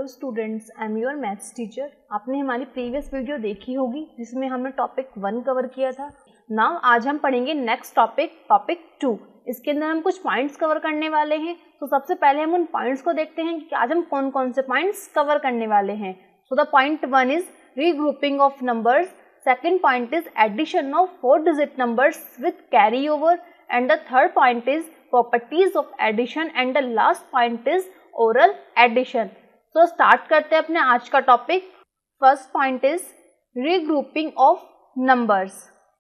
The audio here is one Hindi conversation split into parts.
Hello students, I am your maths teacher. आपने हमारी प्रीवियस वीडियो देखी होगी जिसमें हमने टॉपिक 1 कवर किया था। नाउ आज हम पढ़ेंगे नेक्स्ट टॉपिक 2। इसके अंदर हम कुछ पॉइंट्स कवर करने वाले हैं। तो सबसे पहले हम उन पॉइंट्स को देखते हैं कि आज हम कौन कौन से पॉइंट्स कवर करने वाले हैं। So the point 1 is regrouping of numbers, second point is addition of 4 digit numbers with carry over, and the third point is properties of addition, and the last point is oral addition. तो स्टार्ट करते हैं अपने आज का topic. First point is regrouping of numbers.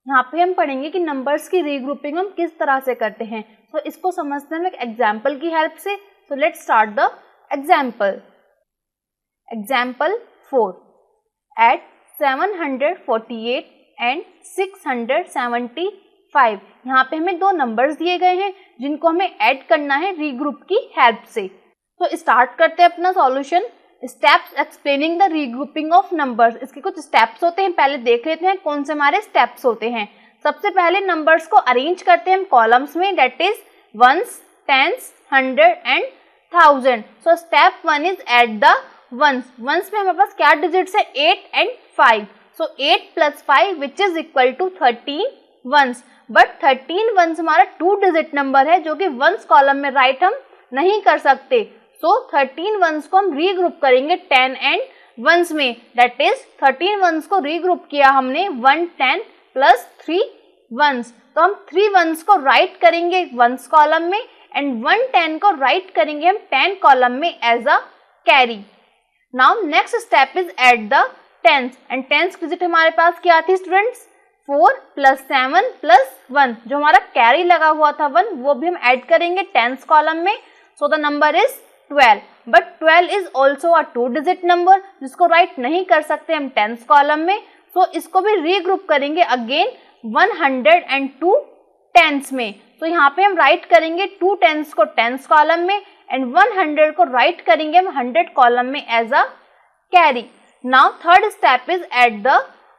यहाँ पे हम पढ़ेंगे कि नंबर्स की रीग्रुपिंग हम किस तरह से करते हैं। तो इसको समझते हैं एक एग्जाम्पल की हेल्प से। So let's start the example. Example 4, add 748 and 675। यहाँ पे हमें दो नंबर्स दिए गए हैं जिनको हमें ऐड करना है रीग्रुप की हेल्प से। तो स्टार्ट करते हैं अपना solution. Steps explaining the regrouping of numbers. इसके कुछ स्टेप्स होते हैं, पहले देख लेते हैं कौन से हमारे स्टेप्स होते हैं। सबसे पहले नंबर्स को अरेंज करते हैं कॉलम्स में, that is ones, tens, 100 and 1000। So step 1 is add the ones. Ones में हमारे पास क्या डिजिट्स है, 8 and 5। So 8 + 5 which is equal to 13 ones. But 13 ones हमारा 2 डिजिट नंबर है जो कि वंस कॉलम में राइट हम नहीं कर सकते। सो 13 वंस को हम रीग्रुप करेंगे 10 एंड वंस में, दैट इज 13 वंस को रीग्रुप किया हमने 110 + 3 वंस। तो हम 3 वंस को राइट करेंगे वंस कॉलम में एंड 110 को राइट करेंगे हम 10 कॉलम में as a carry. Now next step is add the tens, and tens digit हमारे पास क्या थी स्टूडेंट्स, 4 + 7 + 1। जो हमारा कैरी लगा हुआ था 1 वो भी हम ऐड करेंगे टेंस कॉलम में। So the number is 12। But 12 is also a 2 digit number जिसको राइट नहीं कर सकते हम टेंस कॉलम में। सो इसको भी रीग्रुप करेंगे अगेन 102 टेंस में। तो यहाँ पे हम राइट करेंगे 2 टेंस को टेंस कॉलम में एंड 100 को राइट करेंगे हम 100 कॉलम में as a carry. Now third step is add the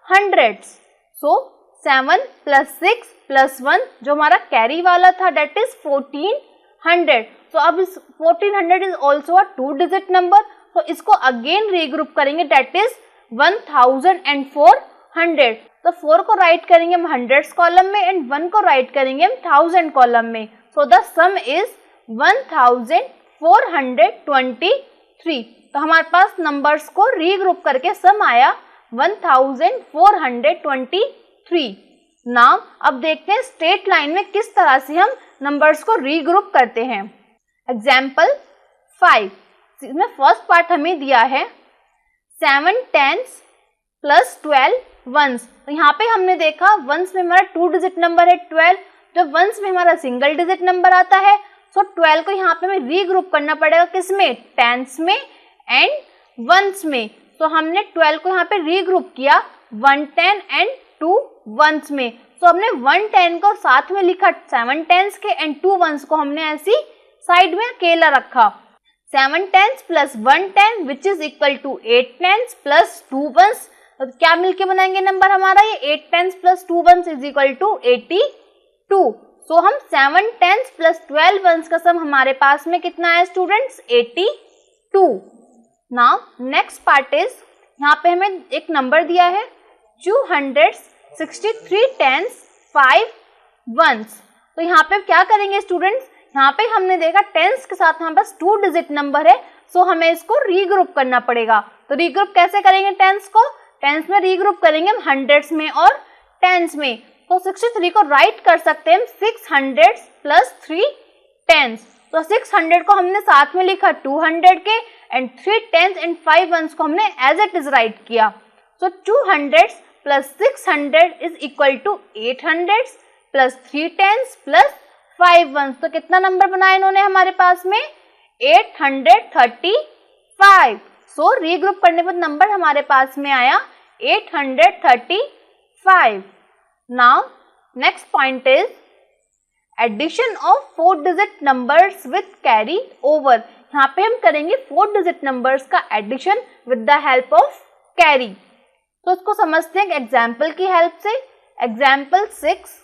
hundreds. So 7 + 6 + 1 जो हमारा कैरी वाला था दैट इज 1400। तो अब इस 1400 is also a 2 digit number. तो इसको अगेन रीग्रुप करेंगे दैट इज 1400। तो 4 को राइट करेंगे हम 100 कॉलम में एंड 1 को राइट करेंगे हम 1000 कॉलम में। सो द सम इज 1423। तो हमारे पास नंबर्स को रीग्रुप करके सम आया 1423। नाउ अब देखते हैं स्ट्रेट लाइन में किस तरह से हम नंबर्स को रीग्रुप करते हैं। एग्जाम्पल 5, इसमें फर्स्ट पार्ट हमें दिया है 7 टेंस + 12 वंस। तो यहाँ पे हमने देखा वंस में हमारा 2 डिजिट नंबर है 12, जब वंस में हमारा सिंगल डिजिट नंबर आता है। सो 12 को यहाँ पे हमें रीग्रुप करना पड़ेगा किसमें, टेंस में एंड वंस में। तो हमने 12 को यहाँ पे रीग्रुप किया 110 एंड 2 वंस में। तो हमने 110 को साथ में लिखा 7 टेंस के एंड 2 वंस को हमने ऐसी साइड में अकेला रखा। 7 tens + 110 which is equal to 8 tens + 2 ones. तो क्या मिलके बनाएंगे नंबर हमारा, ये 8 tens + 2 ones is equal to 82। So हम 7 टेंस + 12 वंस का सम हमारे पास में कितना है students, 82। Now next part is, यहाँ पे हमें एक नंबर दिया है 263 टेंस 5 वंस। तो यहाँ पे क्या करेंगे स्टूडेंट्स, यहाँ पे हमने देखा टेंस के साथ हमारे पास 2 डिजिट नंबर है। सो हमें इसको रीग्रुप करना पड़ेगा। तो रीग्रुप कैसे करेंगे टेंस को, टेंस में रीग्रुप करेंगे हम हंड्रेड्स में और टेंस में। तो 63 को राइट कर सकते हैं हम 600 + 3 टेंस। तो 600 को हमने साथ में लिखा 200 के एंड 3 टेंस एंड 5 वंस को हमने एज इट इज राइट किया। So 200 + 600 is equal to 800 + 3 tens + 5 ones. तो कितना नंबर बनाया इन्होंने हमारे पास में, 835। सो रीग्रुप करने पर नंबर हमारे पास में आया 835। Now next point is addition of 4 digit numbers with carry over. यहाँ पे हम करेंगे 4 डिजिट नंबर्स का addition with the help of carry. तो उसको समझते हैं एग्जाम्पल की हेल्प से। Example 6,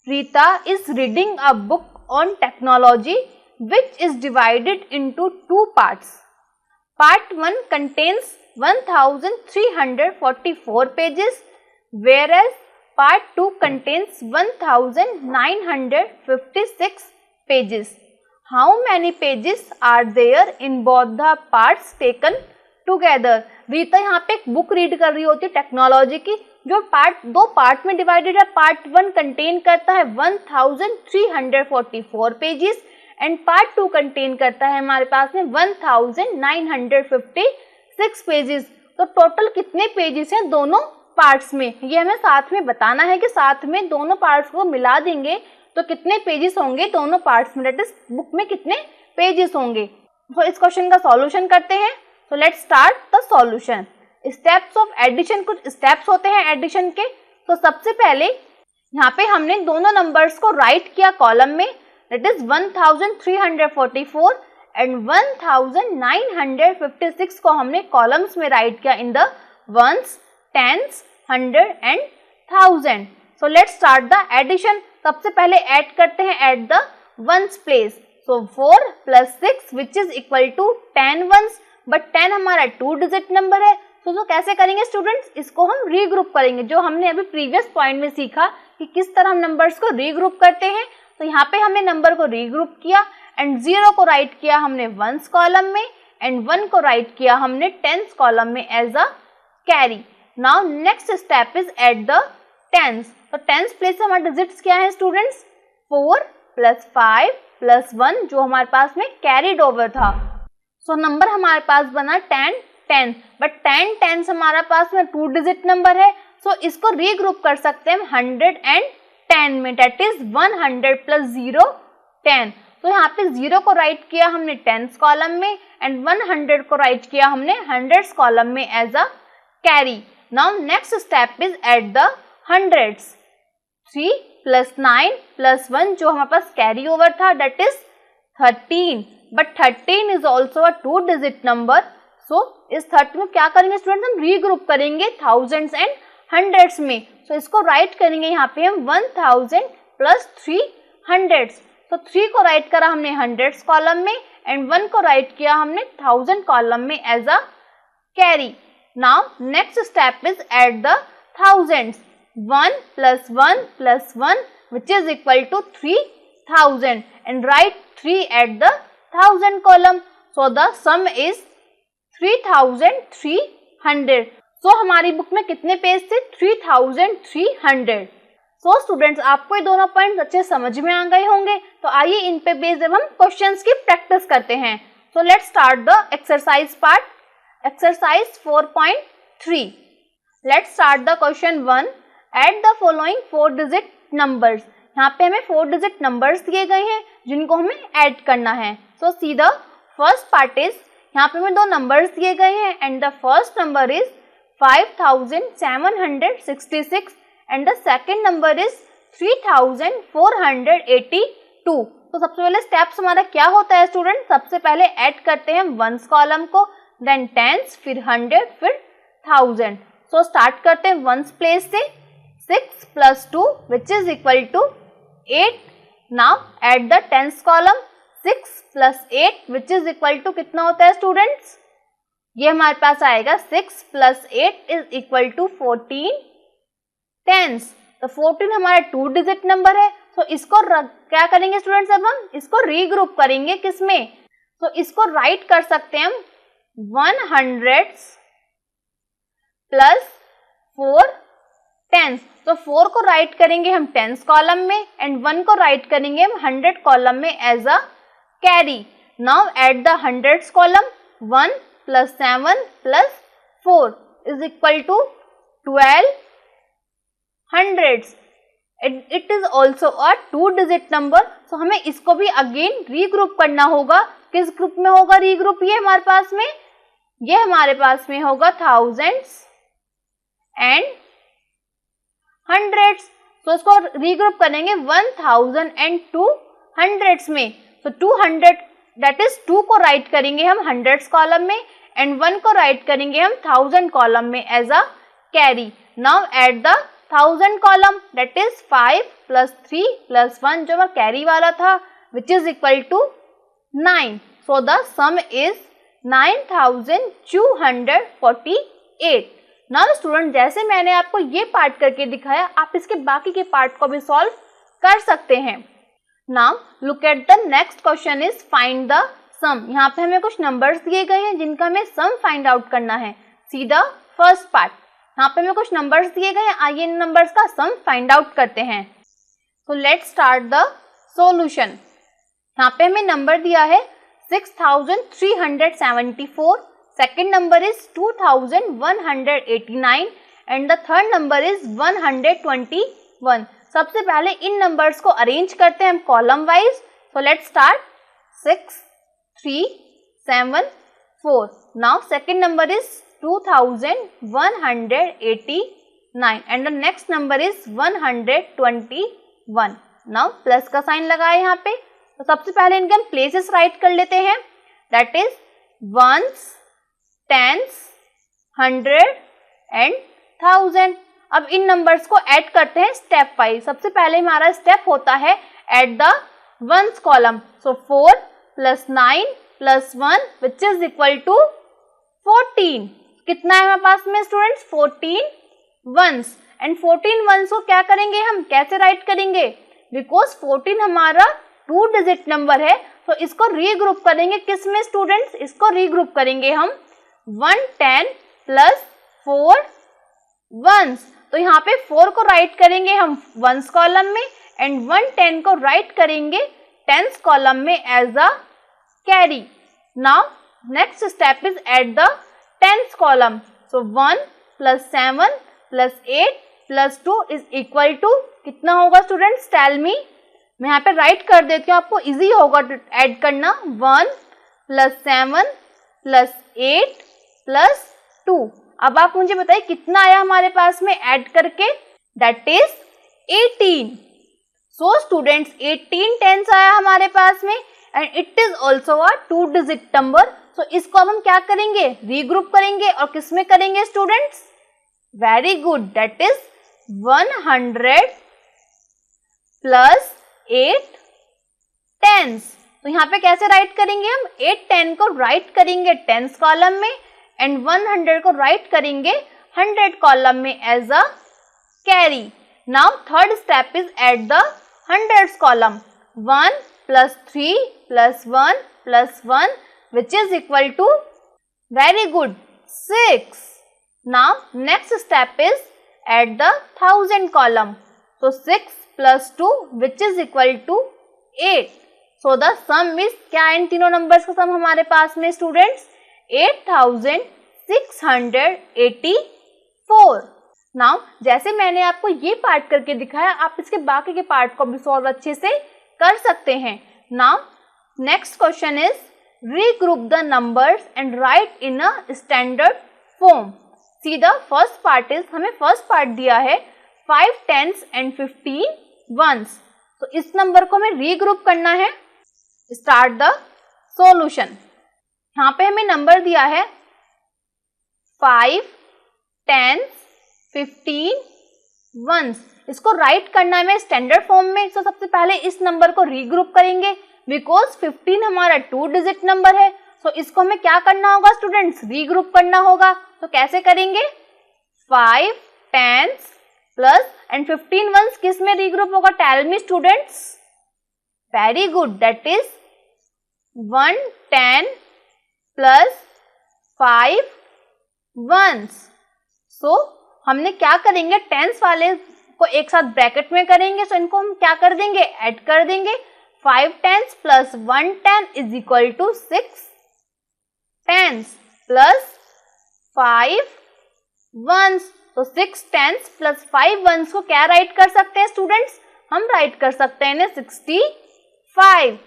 Rita is reading a book on technology which is divided into 2 parts. Part 1 contains 1344 pages, whereas Part 2 contains 1956 pages. How many pages are there in both the parts taken together? Rita यहाँ पे एक बुक रीड कर रही होती है टेक्नोलॉजी की, जो दो पार्ट में डिवाइडेड है. पार्ट 1 कंटेन करता है 1344 पेजेस एंड पार्ट 2 कंटेन करता है हमारे पास में 1956 पेजेस. तो टोटल कितने पेजेस हैं दोनों पार्ट्स में, ये हमें साथ में बताना है कि साथ में दोनों पार्ट्स को मिला देंगे तो कितने पेजेस होंगे दोनों पार्ट्स में, दैट इज बुक में कितने पेजेस होंगे. तो इस क्वेश्चन का सॉल्यूशन करते हैं. तो let's start the solution. Steps of addition, कुछ स्टेप्स होते हैं एडिशन के. तो सबसे पहले यहाँ पे हमने दोनों नंबर्स को राइट किया कॉलम में, दैट इज 1344 एंड 1956 को हमने कॉलम्स में राइट किया in the ones, tens, 100 and 1000. So let's start the addition. सबसे पहले ऐड करते हैं at the ones place. So 4 + 6 which is equal to 10 ones, but 10 हमारा 2 डिजिट नंबर है. तो कैसे करेंगे स्टूडेंट्स, इसको हम रीग्रुप करेंगे, जो हमने अभी प्रीवियस पॉइंट में सीखा कि किस तरह हम नंबर्स को रीग्रुप करते हैं. तो यहाँ पे हमने नंबर को रीग्रुप किया एंड 0 को राइट किया हमने वंस कॉलम में एंड 1 को राइट किया हमने टेंस कॉलम में as a carry. Now next step is eight the tens. तो टेंस प्लेस हमारे डिजिट्स क्या है स्टूडेंट्स, 4 + 5 + 1 जो हमारे पास में कैरीड ओवर था. सो नंबर हमारे पास बना 10, बट 10 टेंस हमारा पास में 2 डिजिट नंबर है. सो इसको रीग्रुप कर सकते हैं 110 में, दैट इज 100 + 0 10. तो यहाँ पे 0 को राइट किया हमने टेंस कॉलम में एंड 100 को राइट किया हमने हंड्रेड्स कॉलम में as a carry. Now next step is eight the hundreds. 3 + 9 + 1 जो हमारे पास कैरी ओवर था that is 13, but 13 is also a 2 digit number. So इस 13 में क्या करेंगे स्टूडेंट्स, हम रीग्रुप करेंगे थाउजेंड्स एंड हंड्रेड्स में. सो इसको राइट करेंगे यहाँ पे हम 1000 + 3 हंड्रेड्स. तो 3 को राइट करा हमने हंड्रेड्स कॉलम में एंड 1 को राइट किया हमने 1000 कॉलम में as a carry. Now next step is eight the thousands. 1 + 1 + 1 which is equal to 3000 and write 3 at the 1000 column. So the sum is 3300. So हमारी बुक में कितने पेज थे, 3300. So स्टूडेंट्स आपको ये दोनों पॉइंट्स अच्छे समझ में आ गए होंगे. तो आइए इन पे बेस्ड हम क्वेश्चंस की प्रैक्टिस करते हैं. So let's start the exercise part. Exercise 4.3. Let's start the question 1. Add the following 4 digit numbers. यहाँ पे हमें 4 डिजिट नंबर्स दिए गए हैं जिनको हमें ऐड करना है. So see the first part is, यहाँ पे हमें 2 नंबर्स दिए गए हैं and the first number is 5766 and the second number is 3482. तो सबसे पहले स्टेप्स हमारा क्या होता है स्टूडेंट, सबसे पहले ऐड करते हैं वंस कॉलम को, देन टेंस, फिर 100, फिर 1000. सो स्टार्ट करते हैं वंस प्लेस से. 6 + 2 which is equal to 8. Now add the tens column. 6 + 8 which is equal to कितना होता है स्टूडेंट्स, ये हमारे पास आएगा 6 + 8 is equal to 14 टेंस. तो 14 हमारा 2 डिजिट नंबर है. तो इसको क्या करेंगे स्टूडेंट्स, अब हम इसको रीग्रुप करेंगे किसमें, तो इसको राइट कर सकते हैं हम 100 + 4 टेंस. तो 4 को राइट करेंगे हम टेंस कॉलम में एंड 1 को राइट करेंगे हम 100 कॉलम में as a carry. Now at the hundreds column. 1 + 7 + 4 is equal to 12 hundreds. It is also a 2 digit number. So हमें इसको भी अगेन रीग्रुप करना होगा. किस ग्रुप में होगा रीग्रुप, ये हमारे पास में, ये हमारे पास में होगा थाउजेंड्स एंड हंड्रेड्स. तो इसको रीग्रुप करेंगे 1000 एंड 200 में. तो 200 दैट इज 2 को राइट करेंगे हम हंड्रेड्स कॉलम में एंड 1 को राइट करेंगे हम 1000 कॉलम में as a carry. Now at the 1000 column that is 5 + 3 + 1 जो कैरी वाला था which is equal to 9. So the sum is 9248। Now student, जैसे मैंने आपको ये पार्ट करके दिखाया, आप इसके बाकी के पार्ट को भी सॉल्व कर सकते हैं। Now look at the next question is find the sum. यहाँ पे हमें कुछ नंबर्स दिए गए हैं जिनका हमें सम फाइंड आउट करना है। See the first part. यहाँ पे हमें कुछ नंबर्स दिए गए हैं, आइए इन नंबर्स का सम फाइंड आउट करते हैं। तो लेट्स स्टार्ट द सॉल्यूशन। यहाँ पे हमें नंबर दिया है 6374, second number is 2189 and the third number is 121। सबसे पहले इन नंबर्स को अरेंज करते हैं हम column wise. So let's start 6374। Now second number is 2189 and the next number is 121. Now plus का साइन लगाए यहाँ पे। तो सबसे पहले इनके हम प्लेसेस राइट कर लेते हैं, that is ones, tens, 100 and 1000। अब इन नंबर्स को ऐड करते हैं स्टेप वाइज। सबसे पहले हमारा स्टेप होता है add the ones column. So 4 + 9 + 1 which is equal to 14। कितना है हमारे पास में स्टूडेंट्स? 14 वंस। एंड 14 वंस को क्या करेंगे हम, कैसे राइट करेंगे? बिकॉज 14 हमारा 2 डिजिट नंबर है, तो इसको रीग्रुप करेंगे किस में स्टूडेंट्स? इसको रीग्रुप करेंगे हम 110 + 4 वंस। तो यहाँ पे 4 को राइट करेंगे हम वंस कॉलम में एंड 110 को राइट करेंगे टेंस कॉलम में as a carry. Now next step is eight the tens column. So 1 + 7 + 8 + 2 is equal to कितना होगा स्टूडेंट्स? Tell me. मैं यहाँ पे राइट कर देती हूँ, आपको इजी होगा ऐड करना। 1 + 7 + 8 + 2। अब आप मुझे बताइए कितना आया हमारे पास में ऐड करके? That is 18। So students 18 tens आया हमारे पास में and it is also a 2 digit number. So इसको अब हम क्या करेंगे? रीग्रुप करेंगे। और किस में करेंगे students? Very good, that is 100 + 8 tens. तो यहाँ पे कैसे राइट करेंगे हम? 8 10 को राइट करेंगे टेंस कॉलम में एंड 100 को राइट करेंगे 100 कॉलम में as a carry. Now third step is eight the hundreds column. 1 + 3 + 1 + 1 which is equal to, very good, 6. Now next step is at the thousand column. So 6 + 2 which is equal to 8. So the sum is क्या है इन तीनों नंबर्स का सम हमारे पास में स्टूडेंट्स? 8684। नाउ जैसे मैंने आपको ये पार्ट करके दिखाया, आप इसके बाकी के पार्ट को भी सॉल्व अच्छे से कर सकते हैं। Now next question is regroup the numbers and write in a standard form. See the first part is, हमें first part दिया है 5 10s and 15 ones. तो इस नंबर को हमें regroup करना है। Start the solution. यहाँ पे हमें नंबर दिया है 5 10s 15 ones. इसको राइट करना है हमें स्टैंडर्ड फॉर्म में। तो सबसे पहले इस नंबर को रीग्रुप करेंगे बिकॉज 15 हमारा 2 डिजिट नंबर है। सो इसको हमें क्या करना होगा स्टूडेंट्स? रीग्रुप करना होगा। तो कैसे करेंगे? 5 10s प्लस एंड 15 वंस किस में रीग्रुप होगा? Tell me students. Very good, that is 110 + 5 ones. So हमने क्या करेंगे? टेंस वाले को एक साथ ब्रैकेट में करेंगे। सो इनको हम क्या कर देंगे? ऐड कर देंगे। 5 10s + 1 10 is equal to 6 10s + 5 1s। तो 6 10s + 5 1s को क्या राइट कर सकते हैं स्टूडेंट्स? हम राइट कर सकते हैं 65।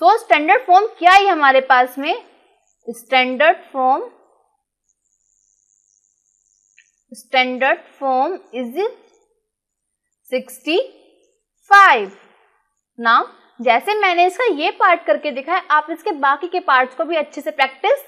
सो स्टैंडर्ड फॉर्म क्या है हमारे पास में? Standard form is 65। नाउ जैसे मैंने इसका ये पार्ट करके दिखाया, आप इसके बाकी के पार्ट्स को भी अच्छे से प्रैक्टिस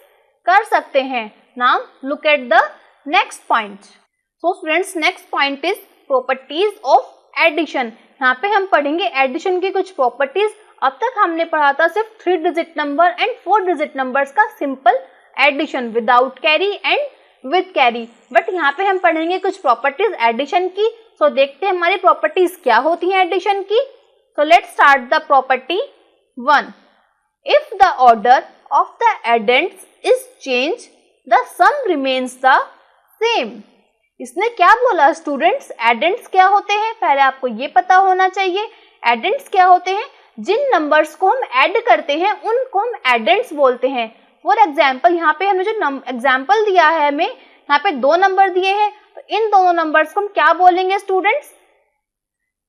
कर सकते हैं। Now look at the next point. So students next point is properties of addition. यहाँ पे हम पढ़ेंगे एडिशन की कुछ प्रॉपर्टीज। अब तक हमने पढ़ा था सिर्फ 3 digit number and 4 digit numbers का simple addition without carry and with carry. But यहाँ पे हम पढ़ेंगे कुछ प्रॉपर्टीज एडिशन की। सो देखते हैं हमारी प्रॉपर्टीज क्या होती हैं एडिशन की। So let's start the property 1। If the order of the addends is change the sum remains the same. इसने क्या बोला स्टूडेंट्स, एडेंड्स क्या होते हैं पहले आपको ये पता होना चाहिए। एडेंड्स क्या होते हैं, जिन नंबर्स को हम ऐड करते हैं उनको हम एडेंड्स बोलते हैं। फॉर एग्जाम्पल यहाँ पे हमने जो एग्जाम्पल दिया है हमें, यहाँ पे 2 नंबर दिए हैं, तो इन दोनों नंबर्स को हम क्या बोलेंगे स्टूडेंट्स,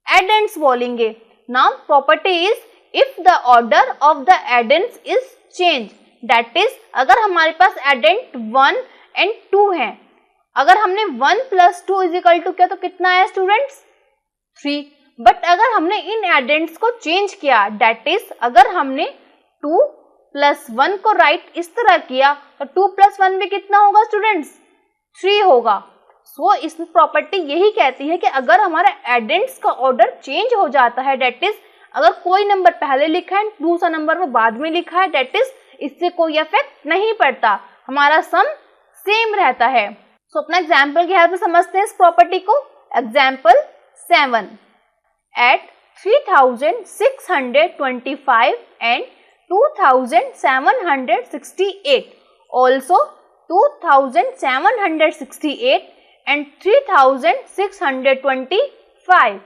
एडेंड्स बोलेंगे। Now property is if the order of the addends is change, that is अगर हमारे पास एडेंट 1 एंड 2 हैं, अगर हमने 1 + 2 = किया तो कितना है स्टूडेंट्स 3। बट अगर हमने इन एडेंट्स को चेंज किया, दैट इज अगर हमने 2 + 1 को राइट इस तरह किया तो 2 + 1 भी कितना होगा स्टूडेंट्स 3 होगा। सो इस प्रॉपर्टी यही कहती है कि अगर हमारा एडेंट्स का ऑर्डर चेंज हो जाता है, दैट इज अगर कोई नंबर पहले लिखा है दूसरा नंबर वो बाद में लिखा है, दैट इज इससे कोई इफेक्ट नहीं पड़ता, हमारा सम सेम रहता है। सो अपना एग्जाम्पल की हेल्प से समझते हैं इस प्रॉपर्टी को। Example 7 add 3625 and 2768 also 2768 and 3625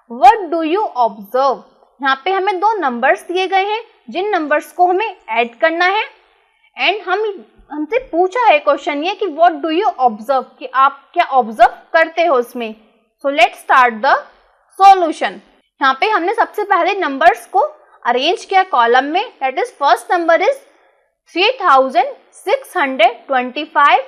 what do you observe। यहाँ पे हमें 2 नंबर्स दिए गए हैं जिन नंबर्स को हमें ऐड करना है एंड हमसे पूछा है क्वेश्चन ये कि व्हाट डू यू ऑब्जर्व, कि आप क्या ऑब्जर्व करते हो उसमें। सो लेट्स स्टार्ट द सॉल्यूशन। यहाँ पे हमने सबसे पहले नंबर्स को अरेंज किया कॉलम में, that is first number is 3625,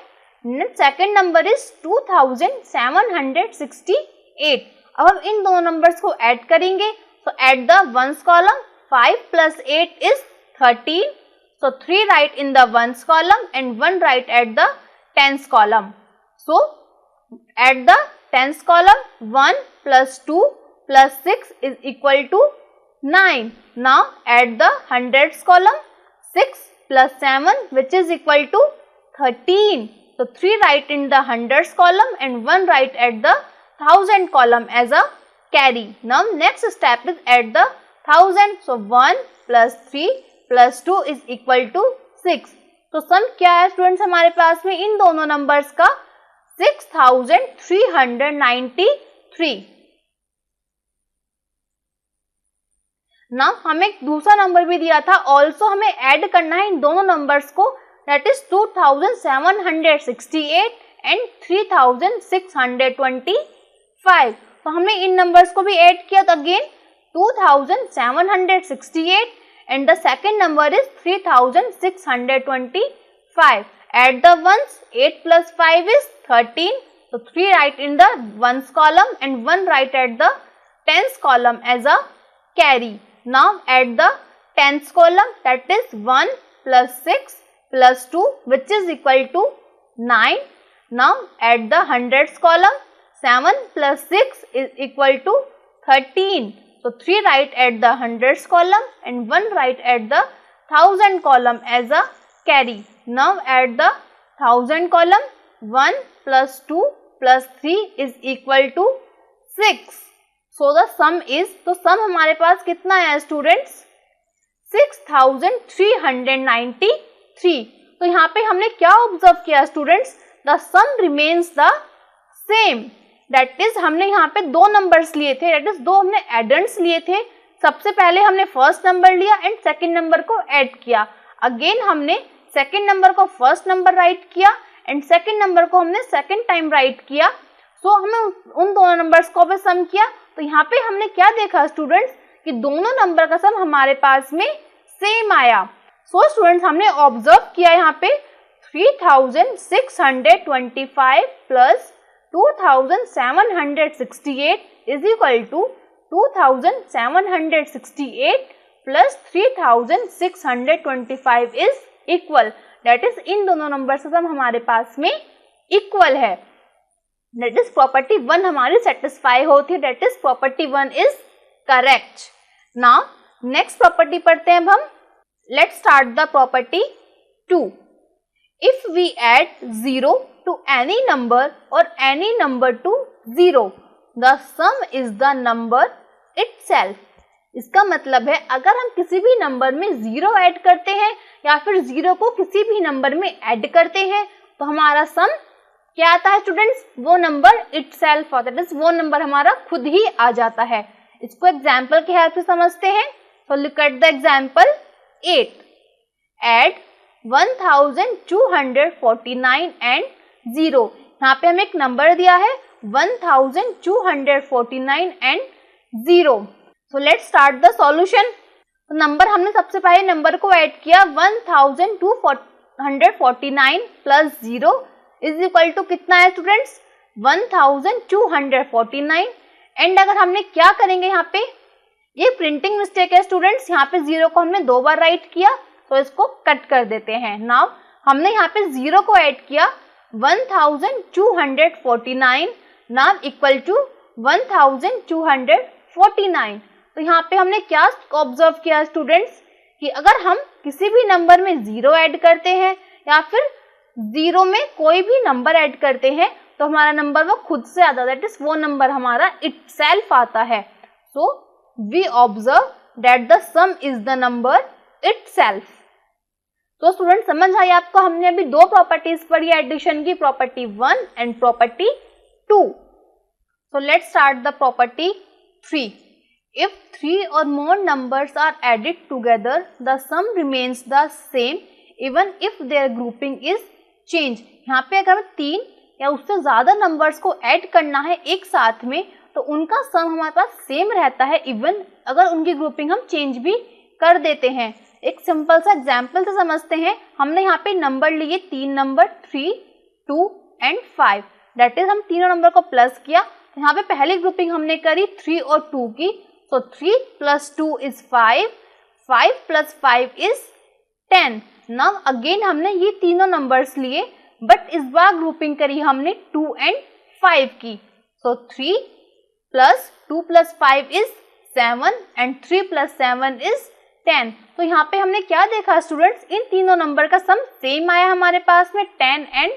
second number is 2768। अब हम इन दोनों नंबर्स को ऐड करेंगे। सो eight the ones column 5 + 8 is 13. So 3 write in the ones column and 1 write at the tens column. So at the tens column 1 + 2 + 6 is equal to 9. Now at the hundreds column 6 + 7 which is equal to 13. So 3 write in the hundreds column and 1 write at the thousand column as a carry. Now next step is at the thousand. So 1 + 3 + 2 is equal to 6. तो सम क्या है स्टूडेंट्स हमारे पास में इन दोनों नंबर्स का 6393। नाउ हमें एक दूसरा नंबर भी दिया था, ऑल्सो हमें ऐड करना है इन दोनों नंबर्स को, दैट इज 2768 एंड 3625। तो हमने इन नंबर्स को भी ऐड किया, तो again 2768 and the second number is 3625. Add the ones, 8 + 5 is 13. So 3 write in the ones column and 1 write at the tens column as a carry. Now add the tens column, that is 1 + 6 + 2 which is equal to 9. Now add the hundreds column, 7 + 6 is equal to 13. So 3 write at the hundreds column and 1 write at the thousand column as a carry. Now add the thousand column, 1 + 2 + 3 is equal to 6. So the sum is, तो sum हमारे पास कितना है स्टूडेंट्स 6393। तो यहाँ पे हमने क्या ऑब्जर्व किया students, the sum remains the same, that is हमने यहाँ पे 2 नंबर्स लिए थे, दैट इज 2 हमने एडेंट्स लिए थे। सबसे पहले हमने फर्स्ट नंबर लिया एंड सेकंड नंबर को ऐड किया। अगेन हमने सेकंड नंबर को फर्स्ट नंबर राइट किया एंड सेकंड नंबर को हमने सेकंड टाइम राइट किया। सो हमें उन दोनों नंबर्स को भी सम किया। तो यहाँ पे हमने क्या देखा स्टूडेंट्स कि दोनों नंबर का सम हमारे पास में सेम आया। सो स्टूडेंट्स हमने ऑब्जर्व किया यहाँ पे 3625 + 2768 is equal to 2768 + 3625 is equal, that is इन दोनों नंबर से सम हमारे पास में इक्वल है, that is प्रॉपर्टी 1 हमारी सेटिस्फाई होती है, that is property 1 is correct. Now next property पढ़ते हैं अब हम। Let's start the property 2। If we add 0 to any number or any number to 0, the sum is the number itself. इसका मतलब है अगर हम किसी भी नंबर में 0 ऐड करते हैं या फिर 0 को किसी भी नंबर में ऐड करते हैं तो हमारा सम क्या आता है स्टूडेंट्स? वो नंबर itself आता है, वो नंबर हमारा खुद ही आ जाता है. इसको एग्जाम्पल की हेल्प से समझते हैं. So look at the example 8. Add 1249 and 0. यहाँ पे हमें एक नंबर दिया है 1249 and 0. So let's start the solution. तो नंबर हमने सबसे पहले नंबर को ऐड किया 1249 प्लस 0 इज इक्वल टू कितना है स्टूडेंट्स? 1249. एंड अगर हमने क्या करेंगे यहाँ पे, ये प्रिंटिंग मिस्टेक है स्टूडेंट्स, यहाँ पे 0 को हमने 2 बार राइट किया तो इसको कट कर देते हैं. नाउ हमने यहाँ पे 0 को ऐड किया 1249 नाउ इक्वल टू 1249. तो यहाँ पे हमने क्या ऑब्जर्व किया स्टूडेंट्स कि अगर हम किसी भी नंबर में 0 ऐड करते हैं या फिर 0 में कोई भी नंबर ऐड करते हैं तो हमारा नंबर वो खुद से आता है, दैट इज वो नंबर हमारा itself आता है. So we observe that the sum is the number itself. तो स्टूडेंट समझ आई आपको? हमने अभी दो प्रॉपर्टीज पढ़ी एडिशन की, property 1 and property 2. So let's start the property 3. If 3 or more numbers are added together, the sum remains the same even if their grouping is changed. यहाँ पे अगर हमें 3 या उससे ज्यादा नंबर्स को ऐड करना है एक साथ में तो उनका सम हमारे पास सेम रहता है इवन अगर उनकी ग्रुपिंग हम चेंज भी कर देते हैं. एक सिंपल सा एग्जाम्पल से समझते हैं. हमने यहाँ पे नंबर लिए 3 नंबर 3, 2 एंड 5. दैट इज हम तीनों नंबर को प्लस किया. यहाँ पे पहली ग्रुपिंग हमने करी 3 और 2 की. So 3 plus 2 is 5, 5 plus 5 is 10. Now again हमने ये तीनों नंबर्स लिए बट इस बार ग्रुपिंग करी हमने 2 and 5 की. So 3 plus 2 plus 5 is 7 and 3 plus 7 is 10. तो यहाँ पे हमने क्या देखा स्टूडेंट्स, इन तीनों नंबर का सम सेम आया हमारे पास में 10 and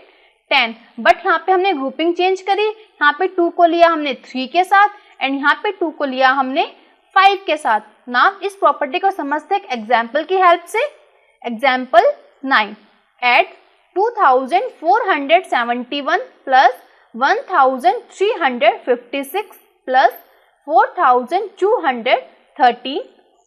10. बट यहाँ पे हमने ग्रुपिंग चेंज करी. यहाँ पे 2 को लिया हमने 3 के साथ एंड यहाँ पे 2 को लिया हमने 5 के साथ. नाउ इस प्रॉपर्टी को समझते हैं एक एग्जाम्पल की हेल्प से. Example 9. Add 2471 plus 1356 plus 4213.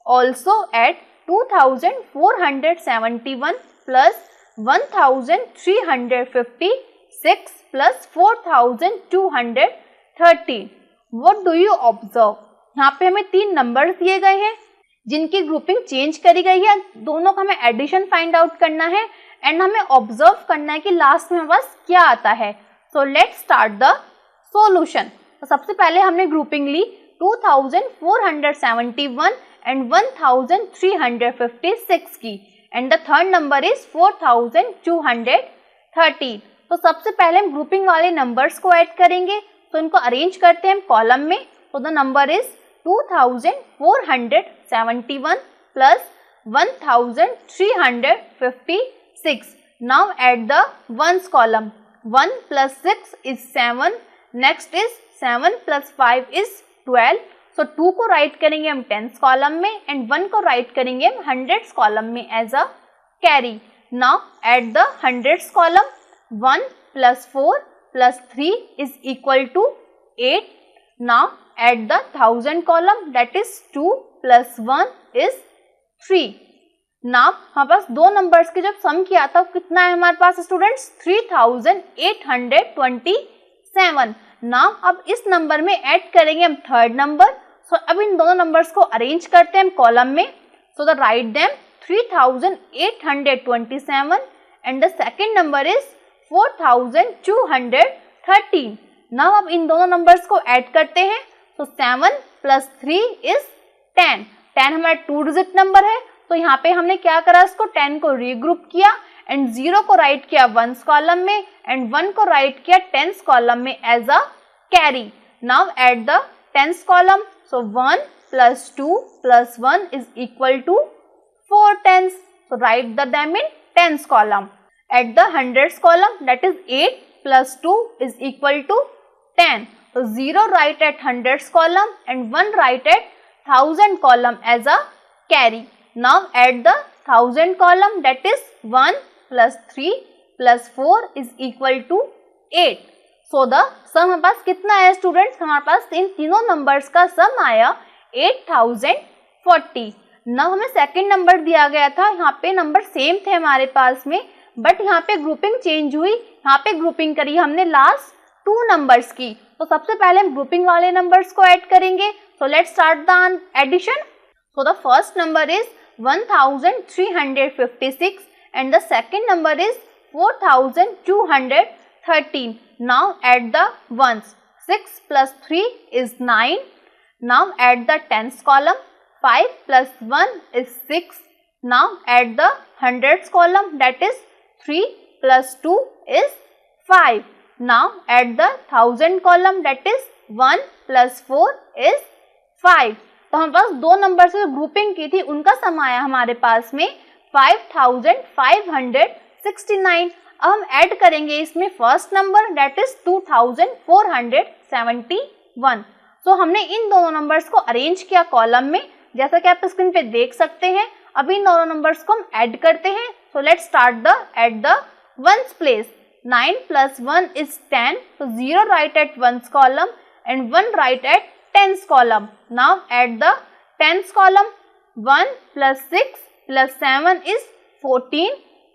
Also add 2471 plus 1356 plus 4213. What do you observe? यहाँ पे हमें 3 नंबर्स दिए गए हैं जिनकी ग्रुपिंग चेंज करी गई है. दोनों का हमें एडिशन फाइंड आउट करना है एंड हमें ऑब्जर्व करना है कि लास्ट में हमारे पास क्या आता है. सो लेट्स स्टार्ट द सॉल्यूशन. तो सबसे पहले हमने ग्रुपिंग ली 2471 एंड 1356 की and the third number is 4213. तो सबसे पहले हम ग्रुपिंग वाले नंबर्स को ऐड करेंगे. तो इनको अरेंज करते हैं कॉलम में. तो the number is 2471 plus 1356. Now add the ones column. 1 plus 6 is 7. Next is 7 plus 5 is 12. So 2 को राइट करेंगे हम टेंस कॉलम में एंड 1 को राइट करेंगे हम हंड्रेड्स कॉलम में as a carry. Now at the hundreds column 1 plus 4 plus 3 is equal to 8. Now at the thousand column that is 2 plus 1 is 3. Now हमारे पास दो नंबर्स के जब सम किया था कितना है हमारे पास स्टूडेंट्स 3827. नाउ अब इस नंबर में ऐड करेंगे हम थर्ड नंबर. सो अब इन दोनों नंबर्स को अरेंज करते हैं हम कॉलम में. So the write them 3827 and the second number is 4213. Now अब इन दोनों नंबर्स को ऐड करते हैं. तो 7 plus 3 is 10. 10 हमारा 2 डिजिट नंबर है. तो यहाँ पे हमने क्या करा, इसको 10 को रीग्रुप किया एंड 0 को राइट किया वंस कॉलम में एंड 1 को राइट किया टेंस कॉलम में as a carry. Now at the tens column. So 1 plus 2 plus 1 is equal to 4 tens. So write the them in tens column. At the hundreds column, that is 8 plus 2 is equal to 10. So 0 write at hundreds column and 1 write at thousand column as a carry. Now add the thousand column, that is 1 plus 3 plus 4 is equal to 8. So the sum हमारे पास कितना आया स्टूडेंट्स? हमारे पास इन तीनों नंबर्स का सम आया 8040. नाउ हमें सेकंड नंबर दिया गया था, यहाँ पे नंबर सेम थे हमारे पास में, बट यहाँ पे ग्रुपिंग चेंज हुई. यहाँ पे ग्रुपिंग करी हमने लास्ट 2 नंबर्स की. तो सबसे पहले हम ग्रुपिंग वाले नंबर्स को ऐड करेंगे. So let's start the addition. So the first number is 1356 and the second number is 4213. Now add the ones. 6 plus 3 is 9. Now add the tens column. 5 plus 1 is 6. Now add the hundreds column, that is 3 plus 2 is 5. Now add the thousand column, that is 1 plus 4 is 5. तो हमारे पास दो नंबर से ग्रुपिंग की थी, उनका सम आया हमारे पास में 5569. अब हम ऐड करेंगे इसमें फर्स्ट नंबर, दैट इज 2471. सो हमने इन दोनों नंबर्स को अरेंज किया कॉलम में, जैसा कि आप स्क्रीन पे देख सकते हैं. अब इन दोनों नंबर्स को हम ऐड करते हैं. So let's start the eight the ones place. 9 plus 1 is 10. So 0 write at ones column and 1 write at tens column. Now add the tens column. 1 plus 6 plus 7 is 14.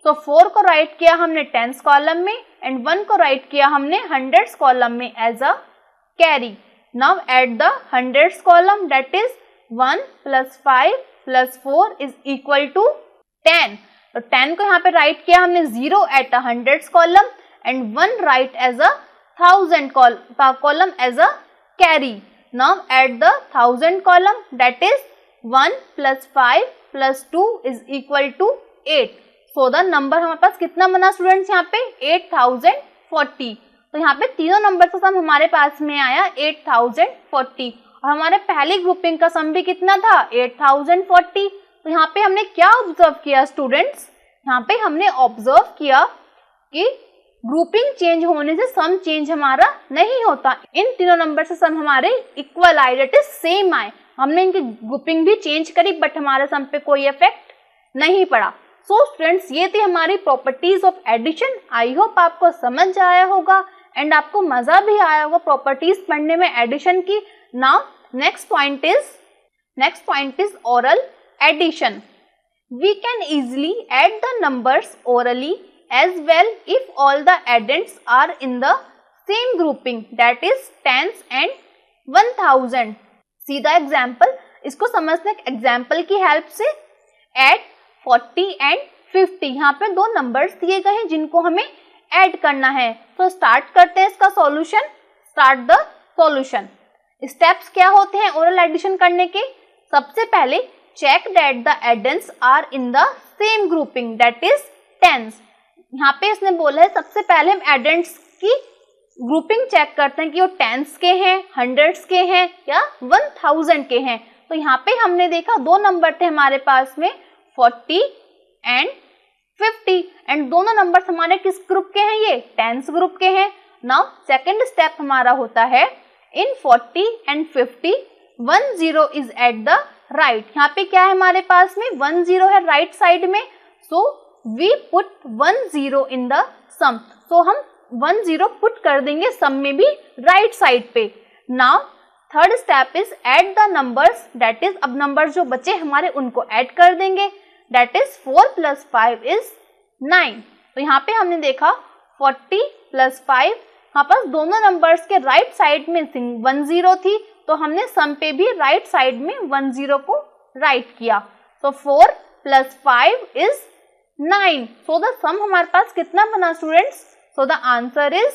So 4 को राइट किया हमने tens column में and 1 को राइट किया हमने hundreds column में as a carry. Now add the hundreds column, that is 1 plus 5 plus 4 is equal to 10. तो 10 को यहाँ पे राइट किया हमने 0 at a hundreds column and 1 write as a thousand column as a carry. Now add the thousand column, that is 1 plus 5 plus 2 is equal to 8. So the number हमारे पास कितना बना स्टूडेंट्स यहाँ पे 8040. तो यहाँ पे तीनों नंबर का सम हमारे पास में आया 8040 और हमारे पहली ग्रुपिंग का सम भी कितना था 8040. तो यहाँ पे हमने क्या ऑब्जर्व किया स्टूडेंट्स? यहाँ पे हमने ऑब्जर्व किया कि ग्रुपिंग चेंज होने से सम चेंज हमारा नहीं होता. इन तीनों नंबर से सम हमारे इक्वल आए, दैट इज सेम आए. हमने इनकी ग्रुपिंग भी चेंज करी बट हमारे सम पे कोई इफेक्ट नहीं पड़ा. सो स्टूडेंट्स, ये थी हमारी properties of addition. I hope आपको समझ आया होगा एंड आपको मजा भी आया होगा प्रॉपर्टीज पढ़ने में एडिशन की. Now next point is oral addition. We can easily add the numbers orally as well if all the addends are in the same grouping, that is tens and 1000. See the example. इसको समझने के एग्जाम्पल की हेल्प से add 40 and 50. यहाँ पे दो नंबर्स दिए गए हैं जिनको हमें ऐड करना है. तो स्टार्ट करते हैं इसका solution. Start the solution. Steps क्या होते हैं ओरल एडिशन करने के? सबसे पहले check that the addends are in the same grouping, that is tens. यहाँ पे इसने बोला है सबसे पहले हम addends की ग्रुपिंग चेक करते हैं कि वो tens के हैं, hundreds के हैं या 1000 के हैं. तो यहाँ पे हमने देखा दो नंबर थे हमारे पास में 40 and 50 एंड दोनों नंबर हमारे किस ग्रुप के हैं? ये tens ग्रुप के हैं. नाउ सेकेंड स्टेप हमारा होता है इन 40 and 50 10 is at the right. यहाँ पे क्या है हमारे पास में 10 है राइट साइड में. So we put 10 in the sum. So हम 10 पुट कर देंगे सम में भी राइट साइड पे. Now third step is add the numbers, that is अब नंबर जो बचे हमारे उनको ऐड कर देंगे. That is 4 plus 5 is 9. तो यहाँ पे हमने देखा 40 plus 5, यहाँ पास दोनों नंबर्स के राइट साइड में 10 थी तो हमने सम पे भी राइट साइड में 10 को राइट किया. सो 4 plus 5 is 9. सो द सम हमारे पास कितना बना students? So the answer is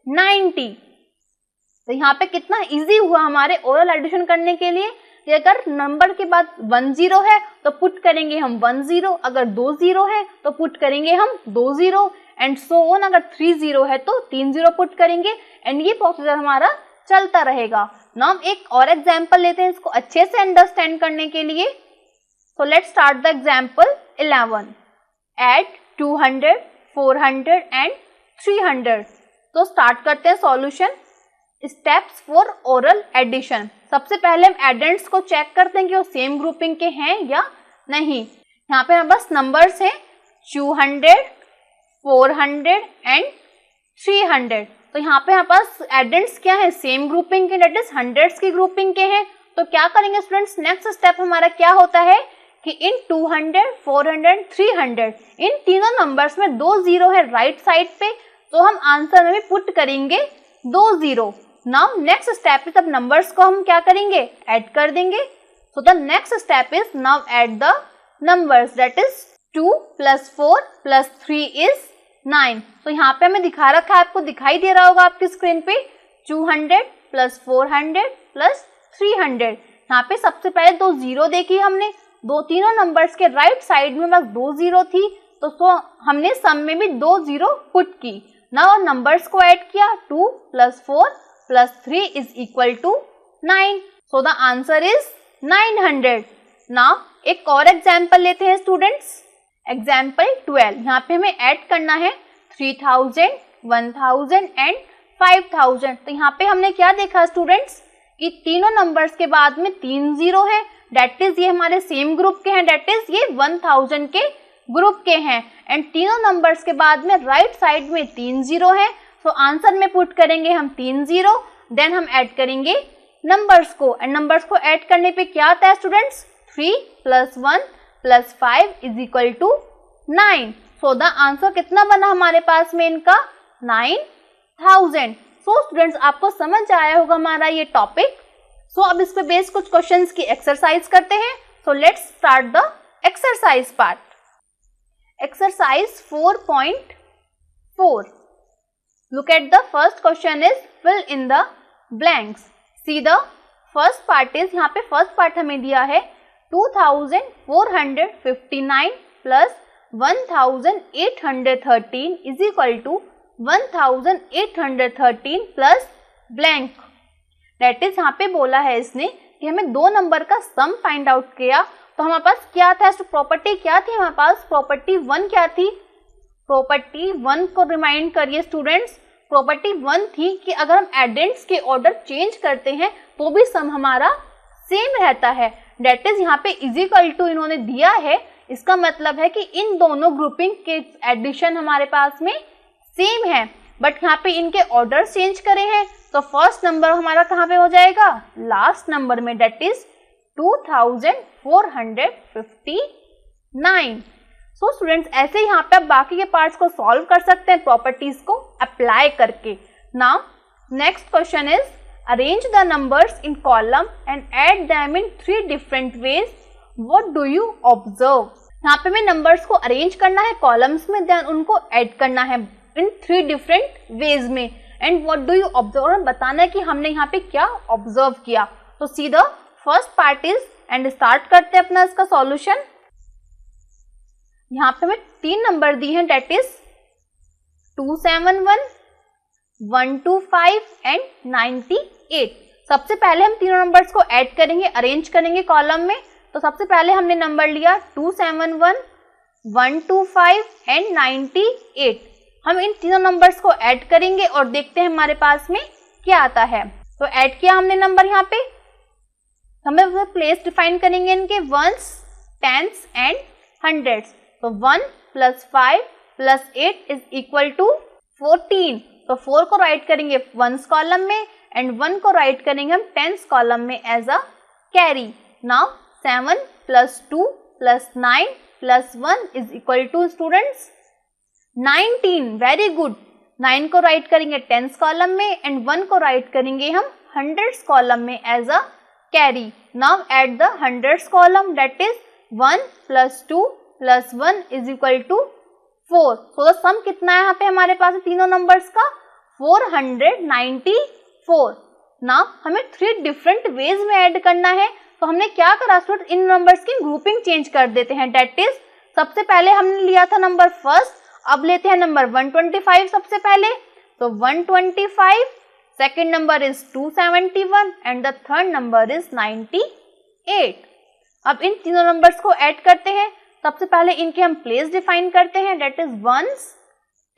90. तो यहाँ पे कितना इजी हुआ हमारे ओरल एडिशन करने के लिए कि अगर नंबर के बाद 10 है तो पुट करेंगे हम 10, अगर 20 है तो पुट करेंगे हम 20 एंड सो ऑन. अगर 30 है तो 30 पुट करेंगे एंड ये प्रोसीजर हमारा चलता रहेगा. नाउ हम एक और एग्जांपल लेते हैं इसको अच्छे से अंडरस्टैंड करने के लिए. So let's start the example 11. Add 200, 400 and 300। तो स्टार्ट करते हैं solution. Steps for oral addition. सबसे पहले हम एडेंट्स को चेक करते हैं कि वो सेम ग्रुपिंग के हैं या नहीं। यहाँ पे हमारे पास नंबर्स हैं 200, 400 एंड 300। तो यहाँ पे हमारे पास एडेंट्स क्या है, सेम ग्रुपिंग के, डेट इज हंड्रेड्स की ग्रुपिंग के हैं। तो क्या करेंगे स्टूडेंट्स, नेक्स्ट स्टेप हमारा क्या होता है कि इन 200, 400, 300 इन तीनों नंबर्स में 2 जीरो है राइट साइड पे, तो हम आंसर में भी पुट करेंगे 2 zero. Now next step is, अब नंबर्स को हम क्या करेंगे, ऐड कर देंगे। So the next step is now add the numbers, that is 2 + 4 + 3 is 9। तो यहाँ पे हमें दिखा रखा है, आपको दिखाई दे रहा होगा आपकी स्क्रीन पे 200 + 400 + 300। यहाँ पे सबसे पहले 2 जीरो देखी हमने, तीनों नंबर्स के राइट साइड में बस 2 जीरो थी, तो हमने सम में भी 2 जीरो पुट की। नाउ नंबर्स को ऐड किया, 2 + 4 + 3 is equal to 9। So the answer is 900। Now एक और एग्जाम्पल लेते हैं स्टूडेंट्स, एग्जाम्पल 12। यहाँ पे हमें ऐड करना है 3000, 1000 एंड 5000। तो यहाँ पे हमने क्या देखा स्टूडेंट्स कि तीनों नंबर्स के बाद में 3 जीरो है, डेट इज ये हमारे सेम ग्रुप के हैं, डेट इज ये 1000 के ग्रुप के हैं। एंड तीनों नंबर्स के बाद में राइट साइड में 3 जीरो है, सो आंसर में पुट करेंगे हम 3 जीरो, देन हम ऐड करेंगे नंबर्स को। एंड नंबर्स को ऐड करने पे क्या आता है students, 3 + 1 + 5 is equal to 9। So the answer कितना बना हमारे पास में इनका, 9000। सो स्टूडेंट्स आपको समझ आया होगा हमारा ये टॉपिक। सो अब इस पे बेस कुछ क्वेश्चंस की एक्सरसाइज करते हैं। So let's start the exercise part. Exercise 4.4। Look at the first question is fill in the blanks. See the first part is, यहाँ पे फर्स्ट पार्ट हमें दिया है 2459 + 1813 is equal to 1813 plus blank. That is यहाँ पे बोला है इसने कि हमें 2 नंबर का सम फाइंड आउट किया। तो हमारे पास क्या था, प्रॉपर्टी क्या थी हमारे पास, प्रॉपर्टी 1 क्या थी, प्रॉपर्टी 1 को रिमाइंड करिए स्टूडेंट्स। प्रॉपर्टी 1 थी कि अगर हम एडेंट्स के ऑर्डर चेंज करते हैं तो भी सम हमारा सेम रहता है। दैट इज यहाँ पे इज इक्वल टू इन्होंने दिया है, इसका मतलब है कि इन दोनों ग्रुपिंग के एडिशन हमारे पास में सेम है, बट यहाँ पे इनके ऑर्डर चेंज करे हैं। तो फर्स्ट नंबर हमारा कहाँ पे हो जाएगा, लास्ट नंबर में, डेट इज 2459। सो स्टूडेंट्स ऐसे यहाँ पे आप बाकी के पार्ट्स को सॉल्व कर सकते हैं प्रॉपर्टीज को अप्लाई करके। Now next question is arrange the numbers in column and add them in 3 different ways, what do you observe. यहाँ पे हमें नंबर्स को अरेंज करना है कॉलम्स में, देन उनको ऐड करना है इन 3 डिफरेंट वेज में। And what do you observe, बताना है कि हमने यहाँ पे क्या ऑब्जर्व किया। तो सी the first part is, and start करते हैं अपना इसका सॉल्यूशन। यहाँ पे हमें 3 नंबर दिए हैं, डेट इज 271, 125 एंड 98। सबसे पहले हम तीनों नंबर्स को ऐड करेंगे, अरेंज करेंगे कॉलम में। तो सबसे पहले हमने नंबर लिया 271, 125 एंड 98। हम इन तीनों नंबर्स को ऐड करेंगे और देखते हैं हमारे पास में क्या आता है। तो ऐड किया हमने नंबर, यहाँ पे हमें प्लेस डिफाइन करेंगे इनके वंस, टेंस एंड हंड्रेड्स। तो 1 + 5 + 8 इज इक्वल टू 14। तो 4 को राइट करेंगे वंस कॉलम में एंड 1 को राइट करेंगे हम टेंस कॉलम में as a carry. Now 7 + 2 + 9 + 1 is equal to students 19। Very good. 9 को राइट करेंगे टेंस कॉलम में एंड 1 को राइट करेंगे हम हंड्रेड्स कॉलम में as a carry. Now at the hundreds column, that is 1 + 2 + 1 is equal to 4। So the sum कितना है यहाँ पे हमारे पास तीनों नंबर्स का, 494। नाउ हमें 3 डिफरेंट वेज में ऐड करना है। तो हमने क्या करा स्टूडेंट, इन नंबर्स की ग्रुपिंग चेंज कर देते हैं। दैट इज सबसे पहले हमने लिया था नंबर फर्स्ट, अब लेते हैं नंबर 125 सबसे पहले। तो 125, second number is 271 and the third number is 98। अब इन तीनों नंबर्स को ऐड करते हैं। सबसे पहले इनके हम प्लेस डिफाइन करते हैं, that is ones,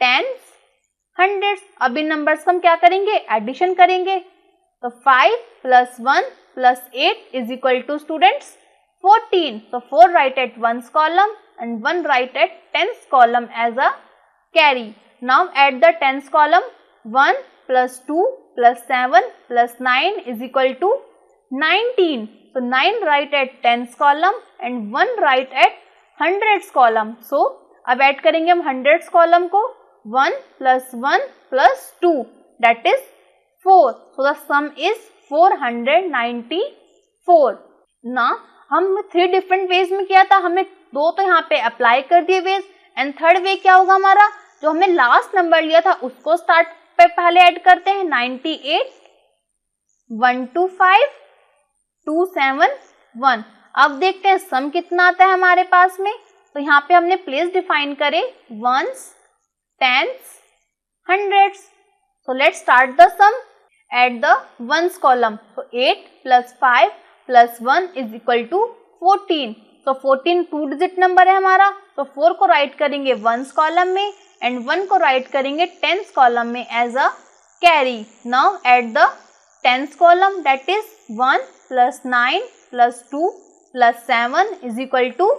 tens, hundreds. अब इन नंबर्स को हम क्या करेंगे, एडिशन करेंगे। तो 5 + 1 + 8 is equal to students 14. So 4 write at 1's column and 1 write at 10's column as a carry. Now add the 10's column. 1 + 2 + 7 + 9 is equal to 19. So 9 write at 10's column and 1 write at 100's column. So अब ऐड करेंगे हम 100's column को। 1 + 1 + 2 that is 4. So the sum is 494. Now हम 3 डिफरेंट वेज में किया था, हमें 2 तो यहाँ पे अप्लाई कर दिए वेज, एंड थर्ड वे क्या होगा हमारा, जो हमने लास्ट नंबर लिया था उसको स्टार्ट पे पहले ऐड करते हैं। 98, 125, 271। अब देखते हैं सम कितना आता है हमारे पास में। तो यहाँ पे हमने प्लेस डिफाइन करे 1s, 10s, 100s। So let's start the sum at the 1s column. तो 8 + 5 + 1 इज इक्वल टू 14। तो 14 2 डिजिट नंबर है हमारा, तो 4 को राइट करेंगे 1s कॉलम में एंड 1 को राइट करेंगे 10s कॉलम में as a carry. Now at the 10s column that is 1 + 9 + 2 + 7 is equal to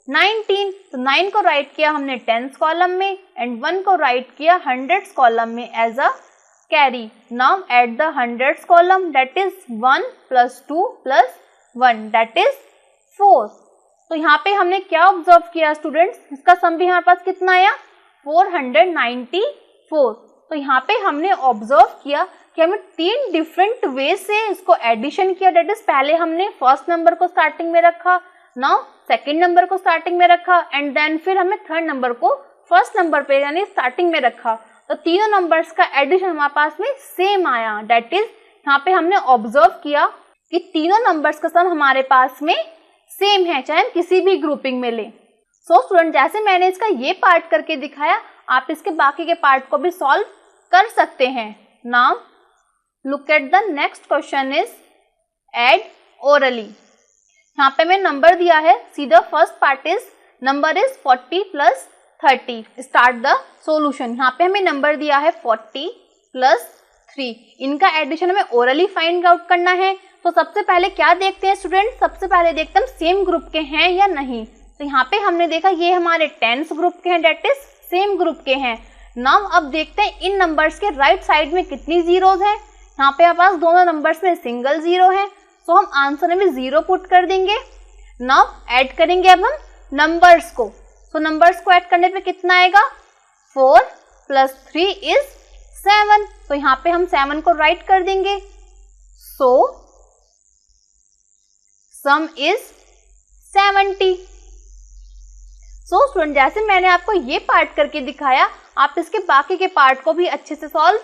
19। तो 9 को राइट किया हमने 10s कॉलम में एंड 1 को राइट किया 100s कॉलम में as a carry. Now add the 100s column that is 1 + 2 + 1 that is 4. तो यहाँ पे हमने क्या ऑब्जर्व किया स्टूडेंट्स, इसका सम भी हमारे पास कितना आया 494। तो यहाँ पे हमने ऑब्जर्व किया कि हमें 3 डिफरेंट वे से इसको एडिशन किया। डेट इज पहले हमने फर्स्ट नंबर को स्टार्टिंग में रखा, नाउ सेकेंड नंबर को स्टार्टिंग में रखा एंड देन फिर हमने थर्ड नंबर को फर्स्ट नंबर पे यानी स्टार्टिंग में रखा। तो तीनों नंबर्स का एडिशन हमारे पास में सेम आया। डेट इज यहाँ पे हमने ऑब्जर्व किया कि तीनों नंबर्स का सम हमारे पास में सेम है, चाहे हम किसी भी ग्रुपिंग में लें। सो स्टूडेंट, जैसे मैंने इसका ये पार्ट करके दिखाया, आप इसके बाकी के पार्ट को भी सॉल्व कर सकते हैं। Now look at the next question is add orally. यहाँ पे मैं नंबर दिया है, see the first part is number is 40 + 30। Start the solution. यहाँ पे हमें नंबर दिया है 40 + 3। इनका एडिशन हमें ओरली फाइंड आउट करना है। तो सबसे पहले क्या देखते हैं स्टूडेंट, सबसे पहले देखते हैं हम सेम ग्रुप के हैं या नहीं। तो यहाँ पे हमने देखा ये हमारे 10s ग्रुप के हैं, डेट इज सेम ग्रुप के हैं। नाउ अब देखते हैं इन नंबर्स के राइट साइड में कितनी जीरोज हैं। यहाँ पे हमारे पास दोनों नंबर्स में सिंगल जीरो है, तो हम आंसर में 0 पुट कर देंगे। नाउ ऐड करेंगे अब हम नंबर्स को। तो नंबर्स को ऐड करने पे कितना आएगा, 4 + 3 इज 7। तो यहाँ पे हम 7 को राइट कर देंगे। सो सम इज 70। सो स्टूडेंट, जैसे मैंने आपको ये पार्ट करके दिखाया, आप इसके बाकी के पार्ट को भी अच्छे से सॉल्व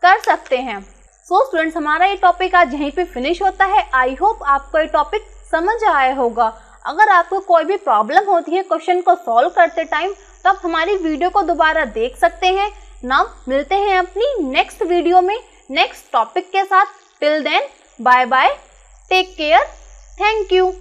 कर सकते हैं। सो स्टूडेंट्स, हमारा ये टॉपिक आज यहीं पे फिनिश होता है। आई होप आपको ये टॉपिक समझ आया होगा। अगर आपको कोई भी प्रॉब्लम होती है क्वेश्चन को सॉल्व करते टाइम, तो आप हमारी वीडियो को दोबारा देख सकते हैं। नाउ मिलते हैं अपनी नेक्स्ट वीडियो में नेक्स्ट टॉपिक के साथ। Till then bye bye, take care, thank you.